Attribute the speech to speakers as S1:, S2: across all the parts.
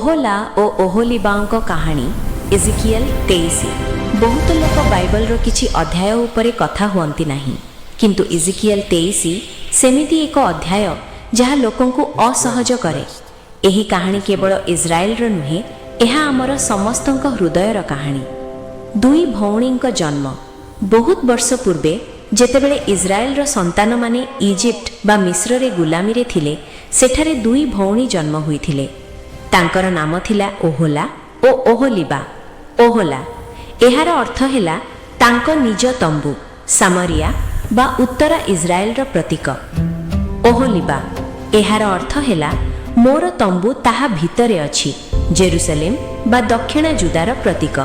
S1: ओहोला ओ ओहोलिबाଙ୍କ କାହାଣୀ ଏଜିକିଏଲ୍ 23। ବହୁତ ଲୋକ ବାଇବଲର କିଛି ଅଧ୍ୟାୟ ଉପରେ କଥା ହୁଅନ୍ତି ନାହିଁ, କିନ୍ତୁ ଏଜିକିଏଲ୍ 23 ସେମିତି ଏକ ଅଧ୍ୟାୟ ଯାହା ଲୋକଙ୍କୁ ଅସହଜ କରେ। ଏହି କାହାଣୀ କେବଳ ଇସ୍ରାଏଲର ନୁହେଁ, ଏହା ଆମର ସମସ୍ତଙ୍କ ହୃଦୟର କାହାଣୀ। ଦୁଇ ଭଉଣୀଙ୍କ ଜନ୍ମ। ବହୁତ ବର୍ଷ ପୂର୍ବେ ଯେତେବେଳେ ଇସ୍ରାଏଲର ସନ୍ତାନମାନେ ଇଜିପ୍ଟ ବା ମିଶ୍ରରେ ଗୁଲାମୀରେ ଥିଲେ, ସେଠାରେ ଦୁଇ ଭଉଣୀ ଜନ୍ମ ହୋଇଥିଲେ। ତାଙ୍କର ନାମ ଥିଲା ଓହୋଲା ଓ ଓହୋଲିବା। ଓହୋଲା ଏହାର ଅର୍ଥ ହେଲା ତାଙ୍କ ନିଜ ତମ୍ବୁ, ସାମରିଆ ବା ଉତ୍ତର ଇସ୍ରାଏଲର ପ୍ରତୀକ। ଓହୋଲିବା ଏହାର ଅର୍ଥ ହେଲା ମୋର ତମ୍ବୁ ତାହା ଭିତରେ ଅଛି, ଜେରୁସାଲେମ ବା ଦକ୍ଷିଣ ଜୁଦାର ପ୍ରତୀକ।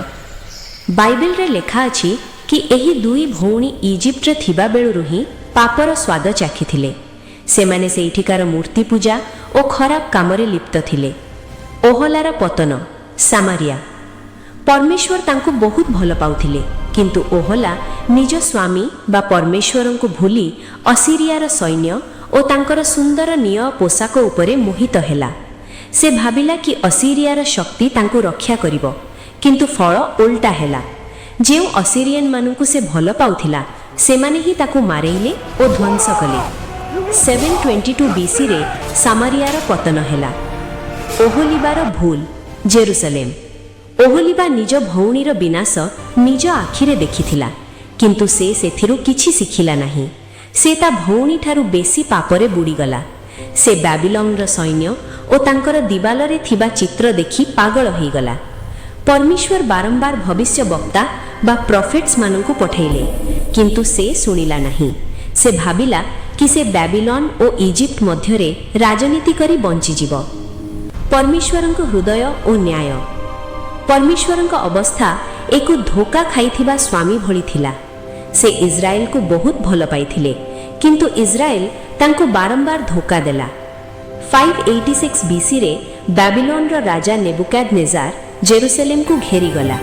S1: ବାଇବେଲରେ ଲେଖା ଅଛି କି ଏହି ଦୁଇ ଭଉଣୀ ଇଜିପ୍ଟରେ ଥିବା ବେଳୁରୁ ହିଁ ପାପର ସ୍ୱାଦ ଚାଖିଥିଲେ। ସେମାନେ ସେଇଠିକାର ମୂର୍ତ୍ତି ପୂଜା ଓ ଖରାପ କାମରେ ଲିପ୍ତ ଥିଲେ। ଓହୋଲାର ପତନ। ସାମାରିଆ। ପରମେଶ୍ୱର ତାଙ୍କୁ ବହୁତ ଭଲ ପାଉଥିଲେ, କିନ୍ତୁ ଓହୋଲା ନିଜ ସ୍ୱାମୀ ବା ପରମେଶ୍ୱରଙ୍କୁ ଭୁଲି ଅସିରିଆର ସୈନ୍ୟ ଓ ତାଙ୍କର ସୁନ୍ଦର ନୀଳ ପୋଷାକ ଉପରେ ମୋହିତ ହେଲା। ସେ ଭାବିଲା କି ଅସିରିଆର ଶକ୍ତି ତାଙ୍କୁ ରକ୍ଷା କରିବ, କିନ୍ତୁ ଫଳ ଓଲଟା ହେଲା। ଯେଉଁ ଅସିରିଆନମାନଙ୍କୁ ସେ ଭଲ ପାଉଥିଲା, ସେମାନେ ହିଁ ତାକୁ ମାରେଇଲେ ଓ ଧ୍ୱଂସ କଲେ। 722 BCରେ ସାମାରିଆର ପତନ ହେଲା। ଓହୋଲିବାର ଭୁଲ। ଜେରୁସାଲେମ। ଓହୋଲିବା ନିଜ ଭଉଣୀର ବିନାଶ ନିଜ ଆଖିରେ ଦେଖିଥିଲା, କିନ୍ତୁ ସେ ସେଥିରୁ କିଛି ଶିଖିଲା ନାହିଁ। ସେ ତା ଭଉଣୀଠାରୁ ବେଶୀ ପାପରେ ବୁଡ଼ିଗଲା। ସେ ବାବିଲନର ସୈନ୍ୟ ଓ ତାଙ୍କର ଦିବାଲରେ ଥିବା ଚିତ୍ର ଦେଖି ପାଗଳ ହୋଇଗଲା। ପରମେଶ୍ୱର ବାରମ୍ବାର ଭବିଷ୍ୟବକ୍ତା ବା ପ୍ରଫେଟ୍ସମାନଙ୍କୁ ପଠାଇଲେ, କିନ୍ତୁ ସେ ଶୁଣିଲା ନାହିଁ। ସେ ଭାବିଲା କି ସେ ବାବିଲନ ଓ ଇଜିପ୍ଟ ମଧ୍ୟରେ ରାଜନୀତି କରି ବଞ୍ଚିଯିବ। ପରମେଶ୍ୱରଙ୍କ ହୃଦୟ ଓ ନ୍ୟାୟ। ପରମେଶ୍ୱରଙ୍କ ଅବସ୍ଥା ଏକ ଧୋକା ଖାଇଥିବା ସ୍ୱାମୀ ଭଳି ଥିଲା। ସେ ଇସ୍ରାଏଲକୁ ବହୁତ ଭଲ ପାଇଥିଲେ, କିନ୍ତୁ ଇସ୍ରାଏଲ ତାଙ୍କୁ ବାରମ୍ବାର ଧୋକା ଦେଲା। 586 BCରେ ବାବିଲନର ରାଜା ନେବୁକାଦନେଜାର ଜେରୁସାଲେମକୁ ଘେରିଗଲା।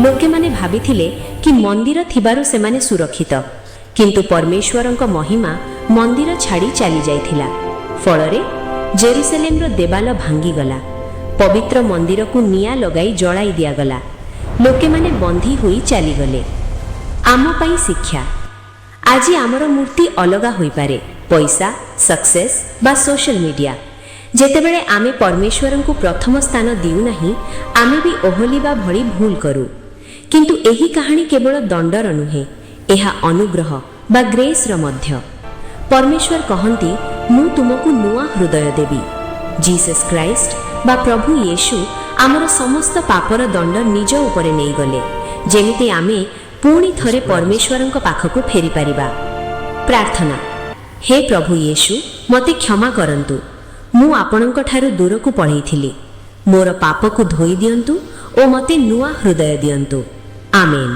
S1: ଲୋକେମାନେ ଭାବିଥିଲେ କି ମନ୍ଦିର ଥିବାରୁ ସେମାନେ ସୁରକ୍ଷିତ, କିନ୍ତୁ ପରମେଶ୍ୱରଙ୍କ ମହିମା ମନ୍ଦିର ଛାଡ଼ି ଚାଲିଯାଇଥିଲା। ଫଳରେ ଜେରୁସାଲେମର ଦେବାଲ ଭାଙ୍ଗିଗଲା। ପବିତ୍ର ମନ୍ଦିରକୁ ନିଆଁ ଲଗାଇ ଜଳାଇ ଦିଆଗଲା। ଲୋକେମାନେ ବନ୍ଦୀ ହୋଇ ଚାଲିଗଲେ। ଆମ ପାଇଁ ଶିକ୍ଷା। ଆଜି ଆମର ମୂର୍ତ୍ତି ଅଲଗା ହୋଇପାରେ, ପଇସା, ସକ୍ସେସ୍ ବା ସୋସିଆଲ ମିଡ଼ିଆ। ଯେତେବେଳେ ଆମେ ପରମେଶ୍ୱରଙ୍କୁ ପ୍ରଥମ ସ୍ଥାନ ଦେଉନାହିଁ, ଆମେ ବି ଓହୋଲିବା ଭଳି ଭୁଲ କରୁ। କିନ୍ତୁ ଏହି କାହାଣୀ କେବଳ ଦଣ୍ଡର ନୁହେଁ, ଏହା ଅନୁଗ୍ରହ ବା ଗ୍ରେସ୍ର ମଧ୍ୟ। ପରମେଶ୍ୱର କହନ୍ତି, ମୁଁ ତୁମକୁ ନୂଆ ହୃଦୟ ଦେବି। ଜିସସ୍ କ୍ରାଇଷ୍ଟ ବା ପ୍ରଭୁ ୟେଶୁ ଆମର ସମସ୍ତ ପାପର ଦଣ୍ଡ ନିଜ ଉପରେ ନେଇଗଲେ, ଯେମିତି ଆମେ ପୁଣି ଥରେ ପରମେଶ୍ୱରଙ୍କ ପାଖକୁ ଫେରିପାରିବା। ପ୍ରାର୍ଥନା। ହେ ପ୍ରଭୁ ୟେଶୁ, ମୋତେ କ୍ଷମା କରନ୍ତୁ। ମୁଁ ଆପଣଙ୍କ ଠାରୁ ଦୂରକୁ ପଳେଇଥିଲି। ମୋର ପାପକୁ ଧୋଇ ଦିଅନ୍ତୁ ଓ ମୋତେ ନୂଆ ହୃଦୟ ଦିଅନ୍ତୁ। ଆମେନ୍।